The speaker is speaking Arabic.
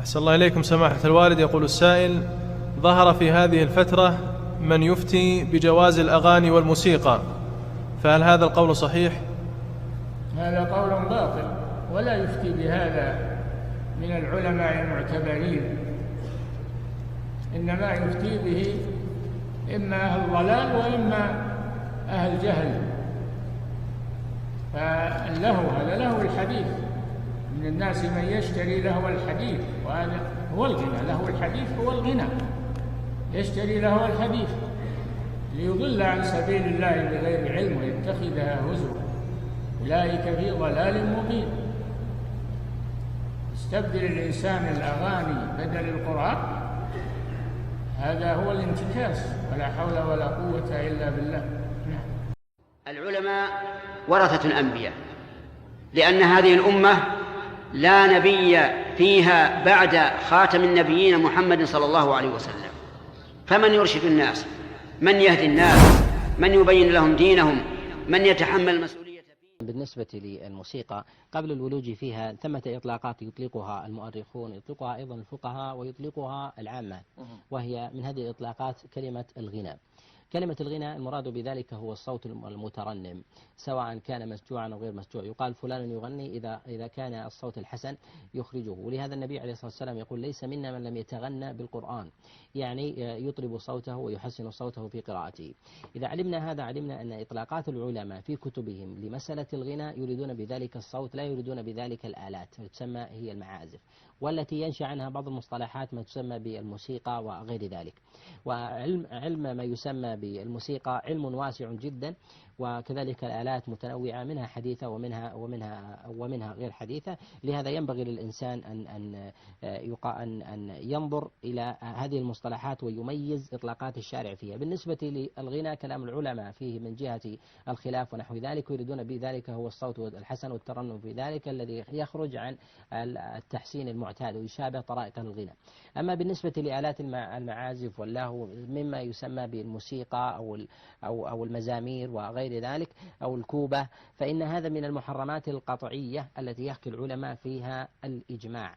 أحسن الله إليكم سماحة الوالد. يقول السائل: ظهر في هذه الفترة من يفتي بجواز الأغاني والموسيقى، فهل هذا القول صحيح؟ هذا قول باطل، ولا يفتي بهذا من العلماء المعتبرين، إنما يفتي به إما أهل ضلال وإما أهل جهل. فاللهو هذا لهو الحديث، من الناس من يشتري لهو الحديث، وهذا هو الغنى. لهو الحديث هو الغنى، يشتري لهو الحديث ليضل عن سبيل الله بغير علم ويتخذها هزوا، أولئك في ضلال مبين. يستبدل الإنسان الأغاني بدل القرآن، هذا هو الانتكاس، ولا حول ولا قوة إلا بالله. العلماء ورثة الأنبياء، لأن هذه الأمة لا نبي فيها بعد خاتم النبيين محمد صلى الله عليه وسلم، فمن يرشد الناس، من يهدي الناس، من يبين لهم دينهم، من يتحمل المسؤولية. بالنسبة للموسيقى قبل الولوج فيها ثمة إطلاقات يطلقها المؤرخون، يطلقها أيضا الفقهاء، ويطلقها العامة، وهي من هذه الإطلاقات كلمة الغنى. كلمة الغنى المراد بذلك هو الصوت المترنم، سواء كان مسجوعا أو غير مسجوع. يقال فلان يغني إذا كان الصوت الحسن يخرجه. ولهذا النبي عليه الصلاة والسلام يقول: ليس منا من لم يتغنى بالقرآن، يعني يطرب صوته ويحسن صوته في قراءته. إذا علمنا هذا علمنا أن إطلاقات العلماء في كتبهم لمسألة الغنى يريدون بذلك الصوت، لا يريدون بذلك الآلات تسمى هي المعازف، والتي ينشأ عنها بعض المصطلحات ما تسمى بالموسيقى وغير ذلك. وعلم ما يسمى بالموسيقى علم واسع جدا، وكذلك الآلات متنوعة، منها حديثة ومنها غير حديثة. لهذا ينبغي للإنسان أن ينظر إلى هذه المصطلحات ويميز إطلاقات الشارع فيها. بالنسبة للغنى كلام العلماء فيه من جهة الخلاف ونحو ذلك، ويريدون بذلك هو الصوت الحسن والترنم في ذلك الذي يخرج عن التحسين المعتاد ويشابه طرائق الغنى. أما بالنسبة لآلات المعازف واللهو مما يسمى بالموسيقى أو المزامير وغير ذلك أو الكوبة، فإن هذا من المحرمات القطعية التي يحكي العلماء فيها الإجماع.